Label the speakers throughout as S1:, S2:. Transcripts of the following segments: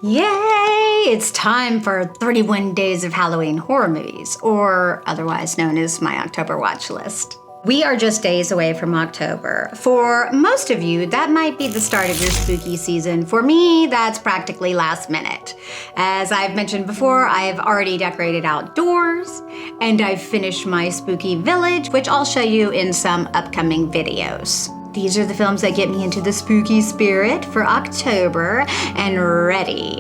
S1: Yay! It's time for 31 Days of Halloween horror movies, or otherwise known as my October watch list. We are just days away from October. For most of you, that might be the start of your spooky season. For me, that's practically last minute. As I've mentioned before, I've already decorated outdoors, and I've finished my spooky village, which I'll show you in some upcoming videos. These are the films that get me into the spooky spirit for October and ready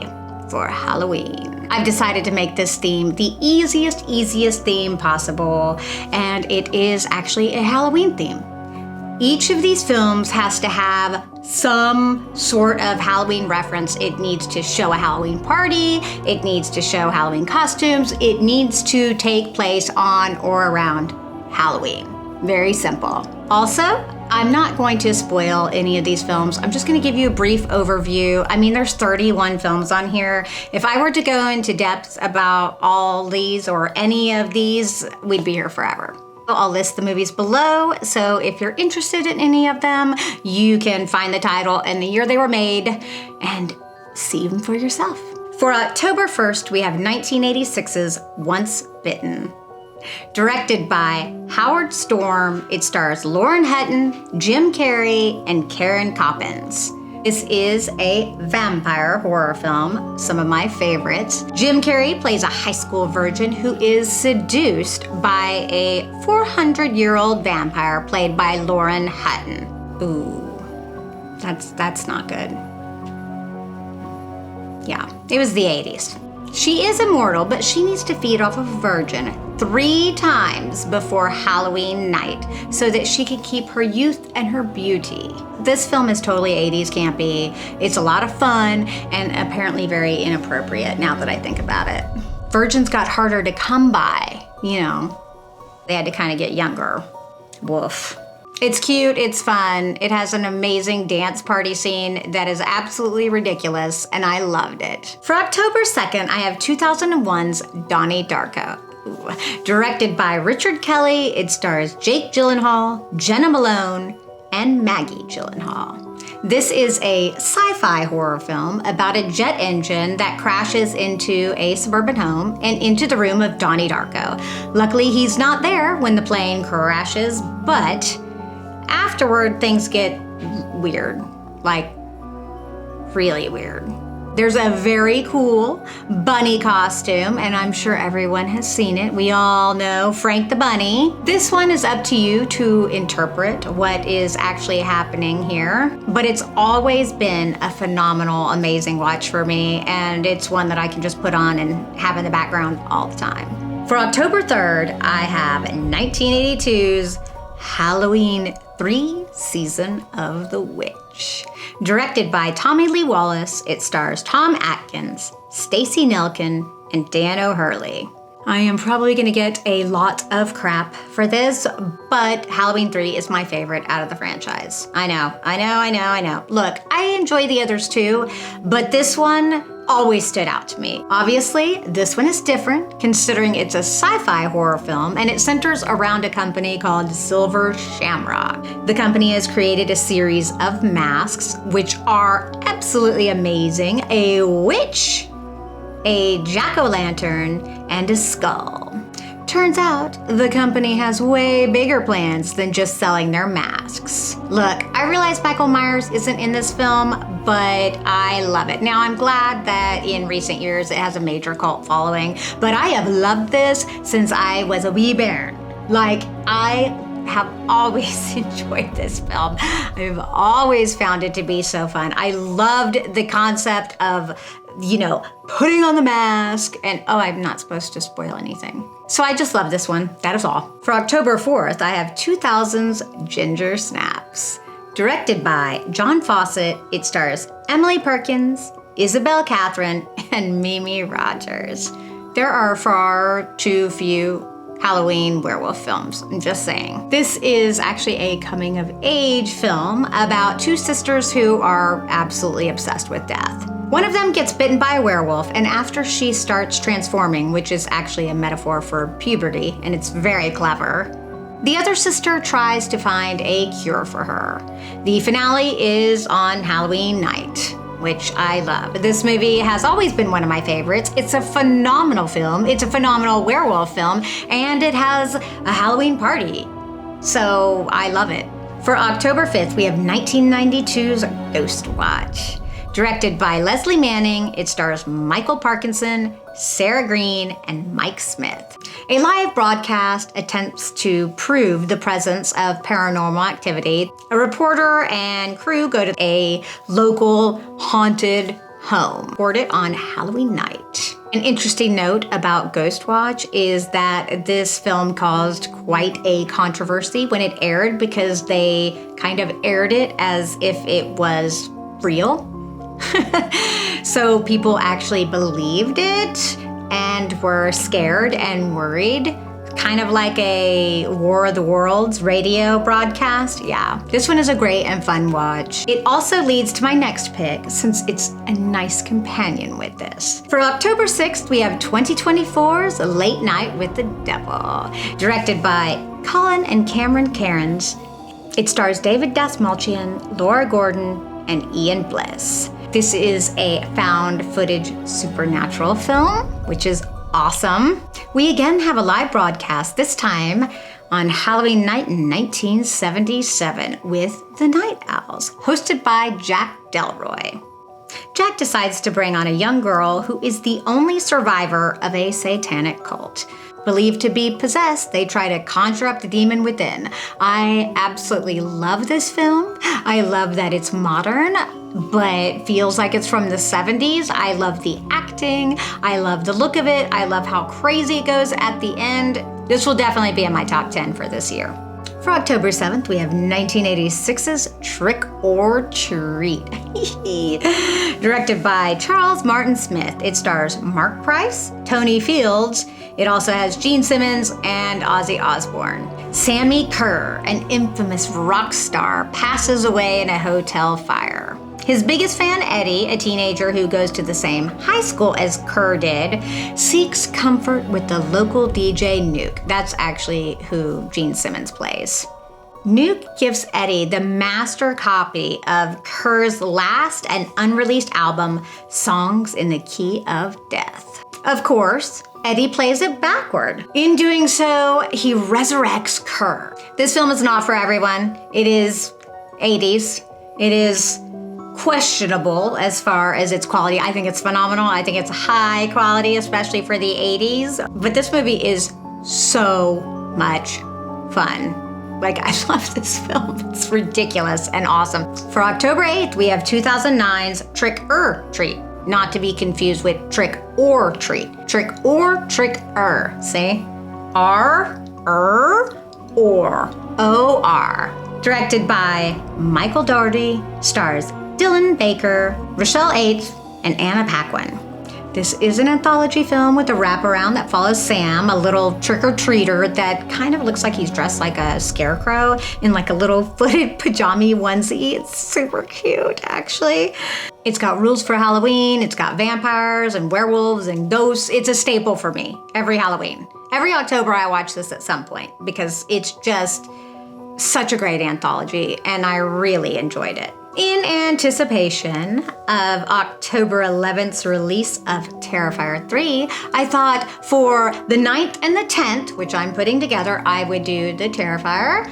S1: for Halloween. I've decided to make this theme the easiest theme possible, and it is actually a Halloween theme. Each of these films has to have some sort of Halloween reference. It needs to show a Halloween party, it needs to show Halloween costumes, it needs to take place on or around Halloween. Very simple. Also, I'm not going to spoil any of these films. I'm just going to give you a brief overview. I mean, there's 31 films on here. If I were to go into depth about all these or any of these, we'd be here forever. I'll list the movies below, so if you're interested in any of them, you can find the title and the year they were made and see them for yourself. For October 1st, we have 1986's Once Bitten. Directed by Howard Storm, it stars Lauren Hutton, Jim Carrey, and Karen Coppins. This is a vampire horror film, some of my favorites. Jim Carrey plays a high school virgin who is seduced by a 400-year-old vampire played by Lauren Hutton. Ooh, that's not good. Yeah, it was the 80s. She is immortal, but she needs to feed off a virgin 3 times before Halloween night so that she can keep her youth and her beauty. This film is totally 80s campy. It's a lot of fun and apparently very inappropriate now that I think about it. Virgins got harder to come by, you know. They had to kind of get younger. Woof. It's cute, it's fun, it has an amazing dance party scene that is absolutely ridiculous, and I loved it. For October 2nd, I have 2001's Donnie Darko. Directed by Richard Kelly, it stars Jake Gyllenhaal, Jenna Malone, and Maggie Gyllenhaal. This is a sci-fi horror film about a jet engine that crashes into a suburban home and into the room of Donnie Darko. Luckily, he's not there when the plane crashes, but afterward, things get weird, like really weird. There's a very cool bunny costume, and I'm sure everyone has seen it. We all know Frank the Bunny. This one is up to you to interpret what is actually happening here, but it's always been a phenomenal, amazing watch for me, and it's one that I can just put on and have in the background all the time. For October 3rd, I have 1982's Halloween 3 Season of the Witch. Directed by Tommy Lee Wallace, it stars Tom Atkins, Stacey Nelkin, and Dan O'Hurley. I am probably going to get a lot of crap for this, but Halloween 3 is my favorite out of the franchise. I know. Look, I enjoy the others too, but this one always stood out to me. Obviously, this one is different considering it's a sci-fi horror film and it centers around a company called Silver Shamrock. The company has created a series of masks which are absolutely amazing: a witch, a jack-o'-lantern, and a skull. Turns out, the company has way bigger plans than just selling their masks. Look, I realize Michael Myers isn't in this film, but I love it. Now, I'm glad that in recent years it has a major cult following, but I have loved this since I was a wee bairn. Like, I have always enjoyed this film. I've always found it to be so fun. I loved the concept of, you know, putting on the mask, and oh, I'm not supposed to spoil anything. So I just love this one, that is all. For October 4th, I have 2000's Ginger Snaps. Directed by John Fawcett, it stars Emily Perkins, Isabel Catherine, and Mimi Rogers. There are far too few Halloween werewolf films, I'm just saying. This is actually a coming-of-age film about 2 sisters who are absolutely obsessed with death. One of them gets bitten by a werewolf, and after she starts transforming, which is actually a metaphor for puberty, and it's very clever, the other sister tries to find a cure for her. The finale is on Halloween night. which I love. This movie has always been one of my favorites. It's a phenomenal film. It's a phenomenal werewolf film, and it has a Halloween party. So I love it. For October 5th, we have 1992's Ghostwatch. Directed by Leslie Manning, it stars Michael Parkinson, Sarah Green, and Mike Smith. A live broadcast attempts to prove the presence of paranormal activity. A reporter and crew go to a local haunted home, record it on Halloween night. An interesting note about Ghostwatch is that this film caused quite a controversy when it aired because they kind of aired it as if it was real. So people actually believed it and were scared and worried, kind of like a War of the Worlds radio broadcast. Yeah, this one is a great and fun watch. It also leads to my next pick since it's a nice companion with this. For October 6th, we have 2024's Late Night with the Devil. Directed by Colin and Cameron Cairns, it stars David Dastmalchian, Laura Gordon, and Ian Bliss. This is a found footage supernatural film, which is awesome. We again have a live broadcast, this time on Halloween night in 1977 with the Night Owls, hosted by Jack Delroy. Jack decides to bring on a young girl who is the only survivor of a satanic cult. Believed to be possessed, they try to conjure up the demon within. I absolutely love this film. I love that it's modern, but feels like it's from the 70s. I love the acting. I love the look of it. I love how crazy it goes at the end. This will definitely be in my top 10 for this year. For October 7th, we have 1986's Trick or Treat. Directed by Charles Martin Smith. It stars Mark Price, Tony Fields. It also has Gene Simmons and Ozzy Osbourne. Sammy Kerr, an infamous rock star, passes away in a hotel fire. His biggest fan, Eddie, a teenager who goes to the same high school as Kerr did, seeks comfort with the local DJ Nuke. That's actually who Gene Simmons plays. Nuke gives Eddie the master copy of Kerr's last and unreleased album, Songs in the Key of Death. Of course, Eddie plays it backward. In doing so, he resurrects Kerr. This film is not for everyone. It is 80s. It is questionable as far as its quality. I think it's phenomenal. I think it's high quality, especially for the 80s. But this movie is so much fun. Like, I love this film. It's ridiculous and awesome. For October 8th, we have 2009's Trick or Treat. Not to be confused with Trick or Treat. Trick or Trick-er. See? R, or, O-R. Directed by Michael Dougherty, stars Dylan Baker, Rochelle Aites, and Anna Paquin. This is an anthology film with a wraparound that follows Sam, a little trick-or-treater that kind of looks like he's dressed like a scarecrow in like a little footed pajama onesie. It's super cute, actually. It's got rules for Halloween. It's got vampires and werewolves and ghosts. It's a staple for me every Halloween. Every October I watch this at some point because it's just such a great anthology and I really enjoyed it. In anticipation of October 11th's release of Terrifier 3, I thought for the 9th and the 10th, which I'm putting together, I would do the Terrifier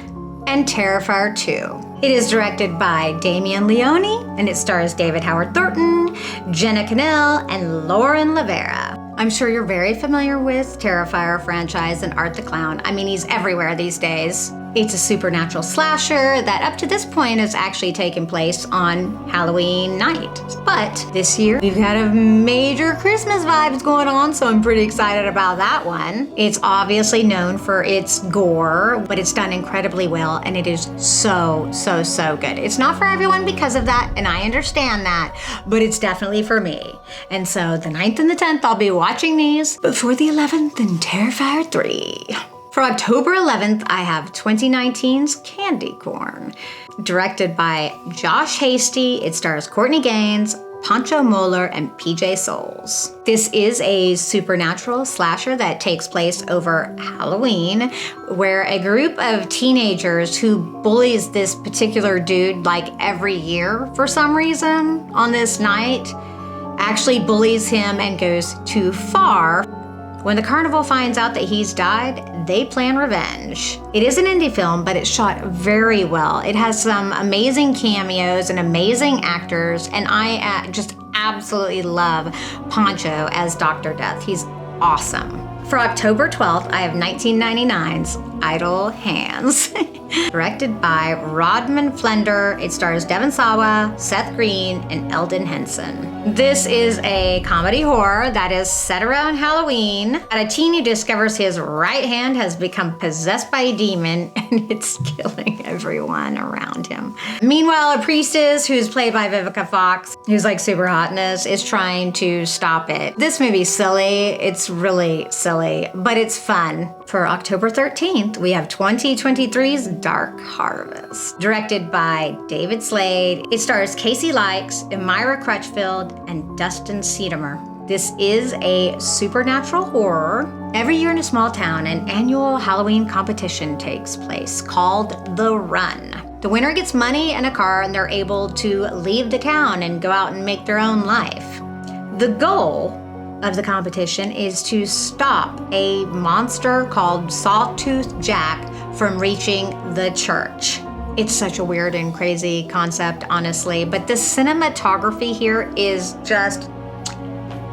S1: and Terrifier 2. It is directed by Damien Leone, and it stars David Howard Thornton, Jenna Cannell, and Lauren Lavera. I'm sure you're very familiar with Terrifier franchise and Art the Clown. I mean, he's everywhere these days. It's a supernatural slasher that up to this point has actually taken place on Halloween night. But this year, we've got a major Christmas vibes going on, so I'm pretty excited about that one. It's obviously known for its gore, but it's done incredibly well, and it is so good. It's not for everyone because of that, and I understand that, but it's definitely for me. And so the 9th and the 10th, I'll be watching these before the 11th and Terrifier 3. For October 11th, I have 2019's Candy Corn. Directed by Josh Hasty, it stars Courtney Gaines, Pancho Moeller and PJ Souls. This is a supernatural slasher that takes place over Halloween, where a group of teenagers who bullies this particular dude like every year for some reason on this night actually bullies him and goes too far. When the carnival finds out that he's died, they plan revenge. It is an indie film, but it's shot very well. It has some amazing cameos and amazing actors, and I just absolutely love Pancho as Dr. Death. He's awesome. For October 12th, I have 1999's Idle Hands. Directed by Rodman Flender. It stars Devon Sawa, Seth Green, and Eldon Henson. This is a comedy horror that is set around Halloween. A teen who discovers his right hand has become possessed by a demon and it's killing everyone around him. Meanwhile, a priestess who's played by Vivica Fox, who's like super hot in this, is trying to stop it. This movie's silly. It's really silly, but it's fun. For October 13th, we have 2023's Dark Harvest. Directed by David Slade. It stars Casey Likes, Amira Crutchfield, and Dustin Sedamer. This is a supernatural horror. Every year in a small town, an annual Halloween competition takes place called The Run. The winner gets money and a car, and they're able to leave the town and go out and make their own life. The goal of the competition is to stop a monster called Sawtooth Jack from reaching the church. It's such a weird and crazy concept, honestly, but the cinematography here is just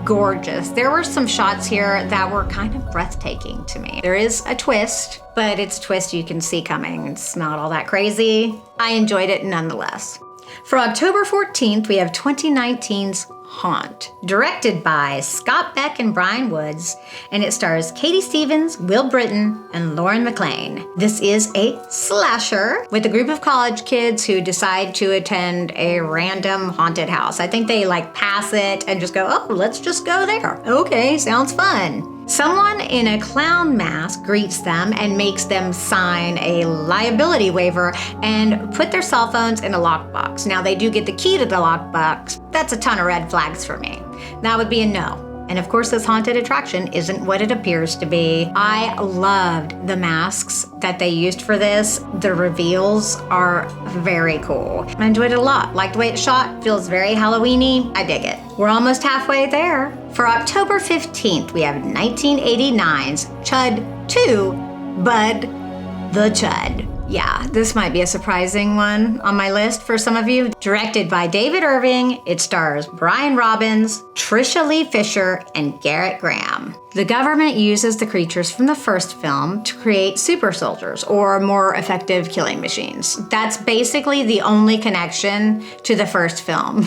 S1: gorgeous. There were some shots here that were kind of breathtaking to me. There is a twist, but it's a twist you can see coming. It's not all that crazy. I enjoyed it nonetheless. For October 14th, we have 2019's Haunt, directed by Scott Beck and Brian Woods, and it stars Katie Stevens, Will Britton, and Lauren McLean. This is a slasher with a group of college kids who decide to attend a random haunted house. I think they like pass it and just go, oh, let's just go there. Okay, sounds fun. Someone in a clown mask greets them and makes them sign a liability waiver and put their cell phones in a lockbox. Now, they do get the key to the lockbox. That's a ton of red flags for me. That would be a no. And of course, this haunted attraction isn't what it appears to be. I loved the masks that they used for this. The reveals are very cool. I enjoyed it a lot. Like the way it's shot, feels very Halloween-y. I dig it. We're almost halfway there. For October 15th, we have 1989's C.H.U.D 2, Bud the Chud. Yeah, this might be a surprising one on my list for some of you. Directed by David Irving, it stars Brian Robbins, Trisha Lee Fisher, and Garrett Graham. The government uses the creatures from the first film to create super soldiers, or more effective killing machines. That's basically the only connection to the first film.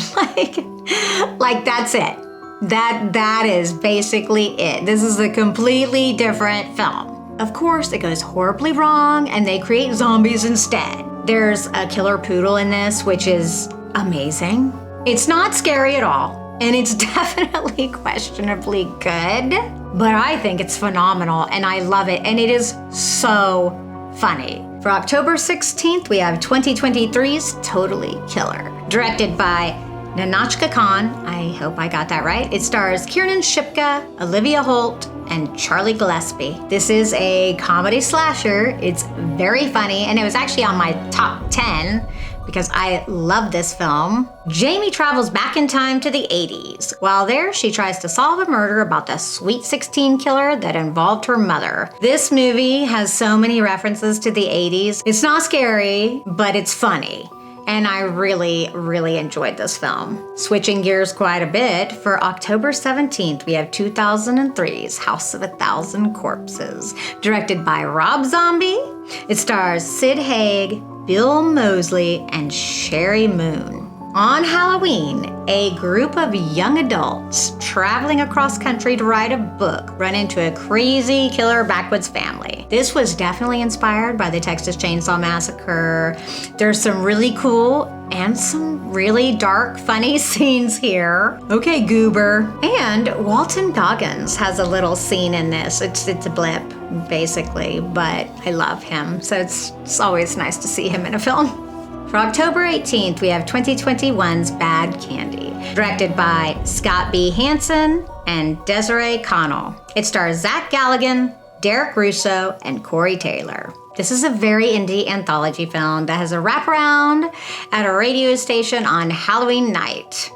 S1: like that's it. That is basically it. This is a completely different film. Of course, it goes horribly wrong and they create zombies instead. There's a killer poodle in this, which is amazing. It's not scary at all, and it's definitely questionably good, but I think it's phenomenal and I love it, and it is so funny. For October 16th, we have 2023's Totally Killer. Directed by Nanachka Khan, I hope I got that right. It stars Kiernan Shipka, Olivia Holt, and Charlie Gillespie. This is a comedy slasher. It's very funny, and it was actually on my top 10 because I love this film. Jamie travels back in time to the 80s. While there, she tries to solve a murder about the Sweet 16 killer that involved her mother. This movie has so many references to the 80s. It's not scary, but it's funny. And I really, really enjoyed this film. Switching gears quite a bit, for October 17th, we have 2003's House of a Thousand Corpses, directed by Rob Zombie. It stars Sid Haig, Bill Moseley, and Sherry Moon. On Halloween, a group of young adults traveling across country to write a book run into a crazy killer backwoods family. This was definitely inspired by the Texas Chainsaw Massacre. There's some really cool and some really dark, funny scenes here. Okay, Goober. And Walton Goggins has a little scene in this. It's a blip, basically, but I love him. So it's always nice to see him in a film. For October 18th, we have 2021's Bad Candy, directed by Scott B. Hansen and Desiree Connell. It stars Zach Galligan, Derek Russo, and Corey Taylor. This is a very indie anthology film that has a wraparound at a radio station on Halloween night.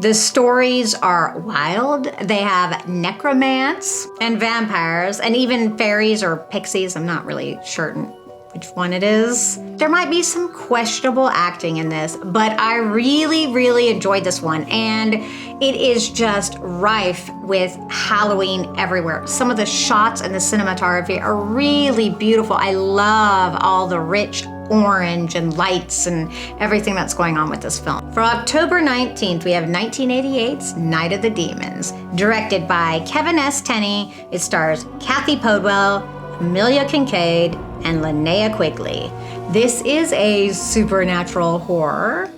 S1: The stories are wild. They have necromance and vampires and even fairies or pixies. I'm not really certain which one it is. There might be some questionable acting in this, but I really enjoyed this one, and it is just rife with Halloween everywhere. Some of the shots and the cinematography are really beautiful. I love all the rich orange and lights and everything that's going on with this film. For October 19th, we have 1988's Night of the Demons, directed by Kevin S. Tenney. It stars Kathy Podwell, Amelia Kincaid, and Linnea Quigley. This is a supernatural horror.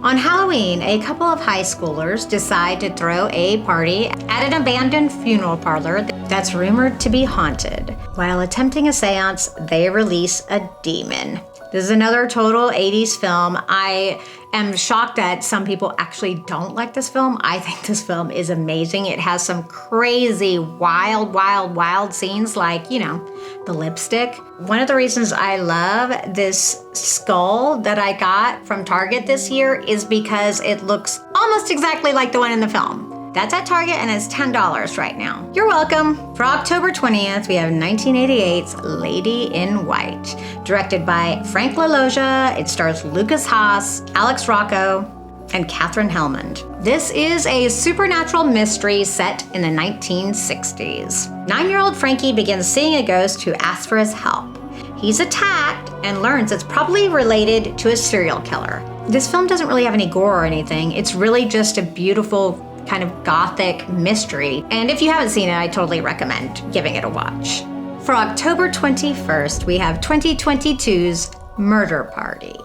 S1: On Halloween, a couple of high schoolers decide to throw a party at an abandoned funeral parlor that's rumored to be haunted. While attempting a seance, they release a demon. This is another total 80s film. I am shocked that some people actually don't like this film. I think this film is amazing. It has some crazy, wild scenes like, the lipstick. One of the reasons I love this skull that I got from Target this year is because it looks almost exactly like the one in the film. That's at Target and it's $10 right now. You're welcome. For October 20th, we have 1988's Lady in White, directed by Frank LaLoggia. It stars Lucas Haas, Alex Rocco, and Katherine Helmond. This is a supernatural mystery set in the 1960s. 9-year-old Frankie begins seeing a ghost who asks for his help. He's attacked and learns it's probably related to a serial killer. This film doesn't really have any gore or anything. It's really just a beautiful kind of gothic mystery. And if you haven't seen it, I totally recommend giving it a watch. For October 21st, we have 2022's Murder Party,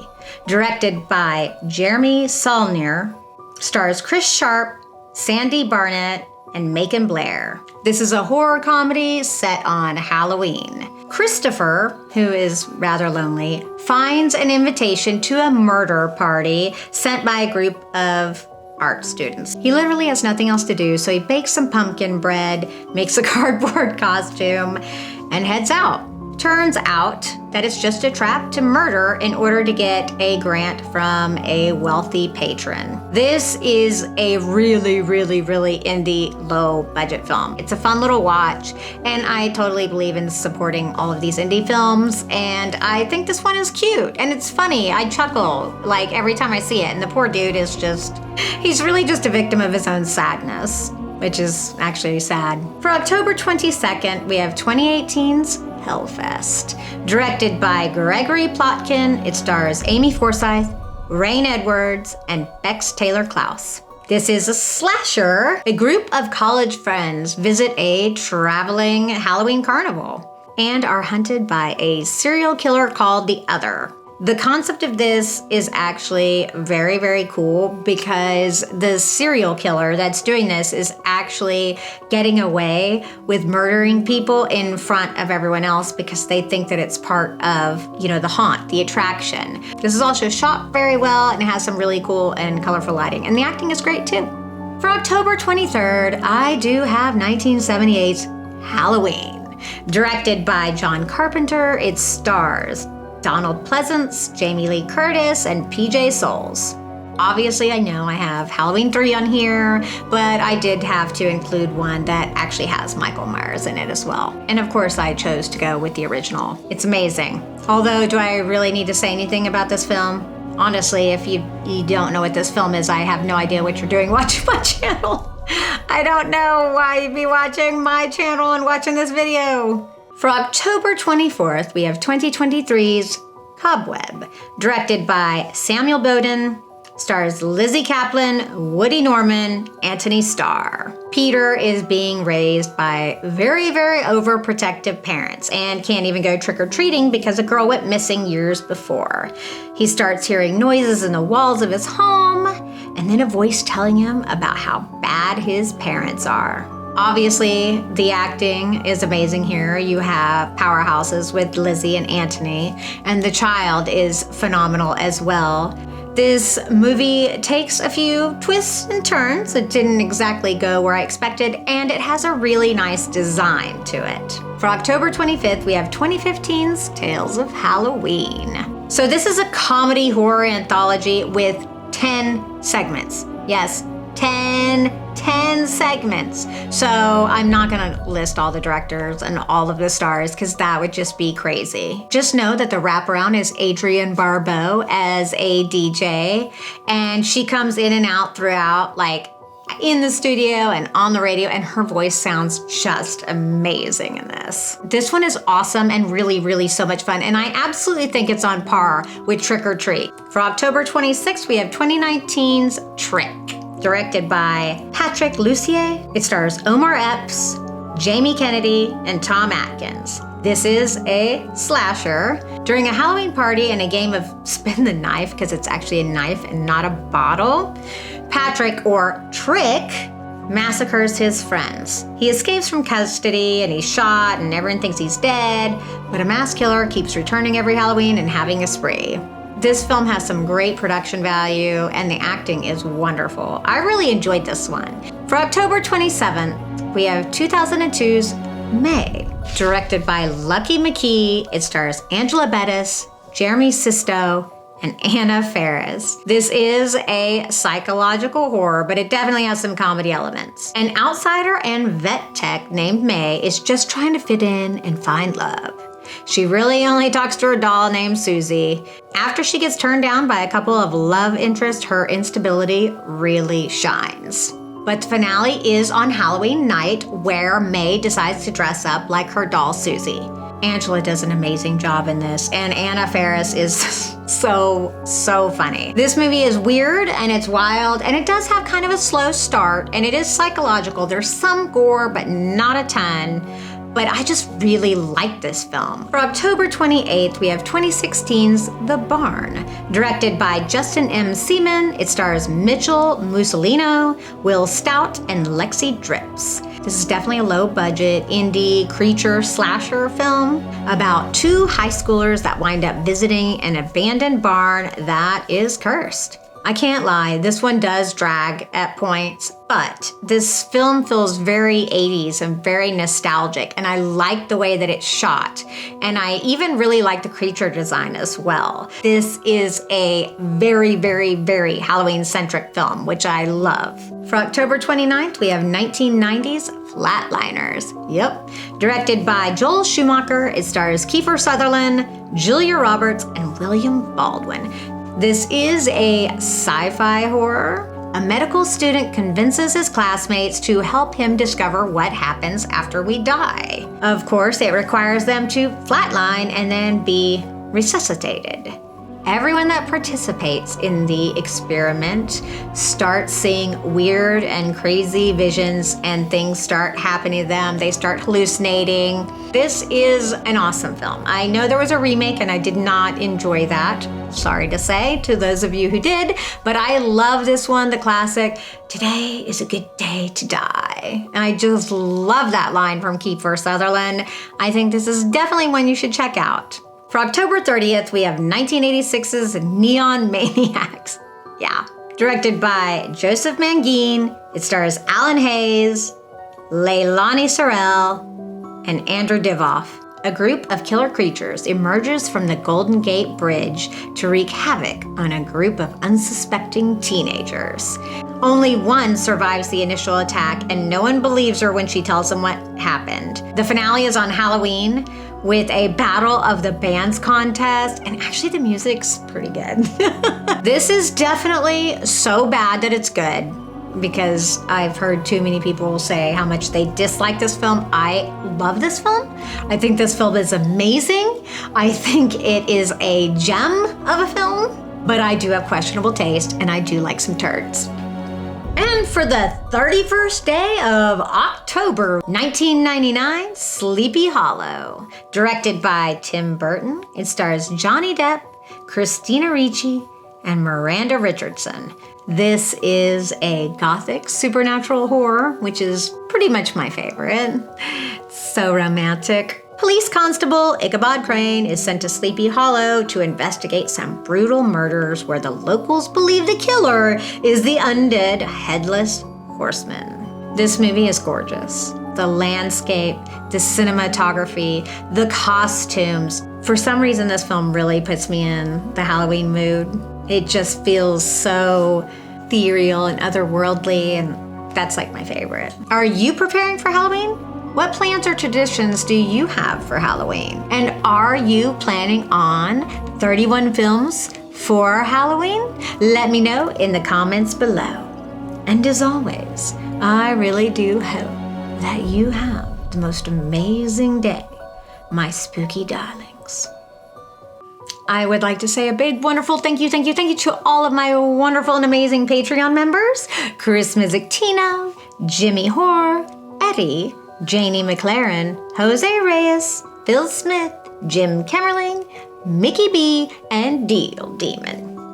S1: directed by Jeremy Saulnier, stars Chris Sharp, Sandy Barnett, and Macon Blair. This is a horror comedy set on Halloween. Christopher, who is rather lonely, finds an invitation to a murder party sent by a group of art students. He literally has nothing else to do, so he bakes some pumpkin bread, makes a cardboard costume, and heads out. Turns out that it's just a trap to murder in order to get a grant from a wealthy patron. This is a really indie, low budget film. It's a fun little watch, and I totally believe in supporting all of these indie films, and I think this one is cute, and it's funny. I chuckle like every time I see it, and the poor dude is he's really just a victim of his own sadness, which is actually sad. For October 22nd, we have 2018's Hellfest, directed by Gregory Plotkin. It stars Amy Forsyth, Rain Edwards, and Bex Taylor Klaus. This is a slasher. A group of college friends visit a traveling Halloween carnival and are hunted by a serial killer called the Other. The concept of this is actually very cool because the serial killer that's doing this is actually getting away with murdering people in front of everyone else because they think that it's part of, the haunt, the attraction. This is also shot very well and it has some really cool and colorful lighting, and the acting is great too. For October 23rd, I do have 1978's Halloween, directed by John Carpenter. It stars Donald Pleasance, Jamie Lee Curtis, and PJ Souls. Obviously, I know I have Halloween 3 on here, but I did have to include one that actually has Michael Myers in it as well. And of course, I chose to go with the original. It's amazing. Although, do I really need to say anything about this film? Honestly, if you don't know what this film is, I have no idea what you're doing watching my channel. I don't know why you'd be watching my channel and watching this video. For October 24th, we have 2023's Cobweb, directed by Samuel Bowden, stars Lizzie Kaplan, Woody Norman, Anthony Starr. Peter is being raised by very overprotective parents and can't even go trick-or-treating because a girl went missing years before. He starts hearing noises in the walls of his home, and then a voice telling him about how bad his parents are. Obviously, the acting is amazing here. You have powerhouses with Lizzie and Anthony, and the child is phenomenal as well. This movie takes a few twists and turns. It didn't exactly go where I expected, and it has a really nice design to it. For October 25th, we have 2015's Tales of Halloween. So this is a comedy horror anthology with 10 segments. Yes, 10 segments. So I'm not gonna list all the directors and all of the stars because that would just be crazy. Just know that the wraparound is Adrienne Barbeau as a DJ, and she comes in and out throughout, like in the studio and on the radio, and her voice sounds just amazing in this. This one is awesome and really, really so much fun, and I absolutely think it's on par with Trick or Treat. For October 26th, we have 2019's Trick. Directed by Patrick Lussier. It stars Omar Epps, Jamie Kennedy, and Tom Atkins. This is a slasher. During a Halloween party and a game of spin the knife, because it's actually a knife and not a bottle, Patrick, or Trick, massacres his friends. He escapes from custody and he's shot and everyone thinks he's dead, but a mass killer keeps returning every Halloween and having a spree. This film has some great production value and the acting is wonderful. I really enjoyed this one. For October 27th, we have 2002's May. Directed by Lucky McKee, it stars Angela Bettis, Jeremy Sisto, and Anna Faris. This is a psychological horror, but it definitely has some comedy elements. An outsider and vet tech named May is just trying to fit in and find love. She really only talks to her doll named Susie. After she gets turned down by a couple of love interests, her instability really shines. But the finale is on Halloween night, where May decides to dress up like her doll Susie. Angela does an amazing job in this, and Anna Faris is so funny. This movie is weird and it's wild, and it does have kind of a slow start, and it is psychological. There's some gore, but not a ton. But I just really like this film. For October 28th, we have 2016's The Barn. Directed by Justin M. Seaman, it stars Mitchell Mussolino, Will Stout, and Lexi Drips. This is definitely a low-budget indie creature slasher film about two high schoolers that wind up visiting an abandoned barn that is cursed. I can't lie, this one does drag at points, but this film feels very 80s and very nostalgic, and I like the way that it's shot, and I even really like the creature design as well. This is a very Halloween-centric film, which I love. For October 29th, we have 1990's Flatliners. Yep. Directed by Joel Schumacher, it stars Kiefer Sutherland, Julia Roberts, and William Baldwin. This is a sci-fi horror. A medical student convinces his classmates to help him discover what happens after we die. Of course, it requires them to flatline and then be resuscitated. Everyone that participates in the experiment starts seeing weird and crazy visions, and things start happening to them. They start hallucinating. This is an awesome film. I know there was a remake and I did not enjoy that. Sorry to say to those of you who did, but I love this one, the classic, "Today is a good day to die." And I just love that line from Kiefer Sutherland. I think this is definitely one you should check out. For October 30th, we have 1986's Neon Maniacs. Yeah. Directed by Joseph Mangine, it stars Alan Hayes, Leilani Sorrell, and Andrew Divoff. A group of killer creatures emerges from the Golden Gate Bridge to wreak havoc on a group of unsuspecting teenagers. Only one survives the initial attack, and no one believes her when she tells them what happened. The finale is on Halloween with a Battle of the Bands contest, and actually the music's pretty good. This is definitely so bad that it's good, because I've heard too many people say how much they dislike this film. I love this film. I think this film is amazing. I think it is a gem of a film, but I do have questionable taste and I do like some turds. And for the 31st day of October 1999, Sleepy Hollow. Directed by Tim Burton, it stars Johnny Depp, Christina Ricci, and Miranda Richardson. This is a gothic supernatural horror, which is pretty much my favorite. So romantic. Police Constable Ichabod Crane is sent to Sleepy Hollow to investigate some brutal murders where the locals believe the killer is the undead Headless Horseman. This movie is gorgeous. The landscape, the cinematography, the costumes. For some reason, this film really puts me in the Halloween mood. It just feels so ethereal and otherworldly, and that's like my favorite. Are you preparing for Halloween? What plans or traditions do you have for Halloween? And are you planning on 31 films for Halloween? Let me know in the comments below. And as always, I really do hope that you have the most amazing day, my spooky darlings. I would like to say a big, wonderful thank you to all of my wonderful and amazing Patreon members. Chris Mizzictino, Jimmy Hoare, Eddie, Janie McLaren, Jose Reyes, Phil Smith, Jim Kemmerling, Mickey B, and Deal Demon.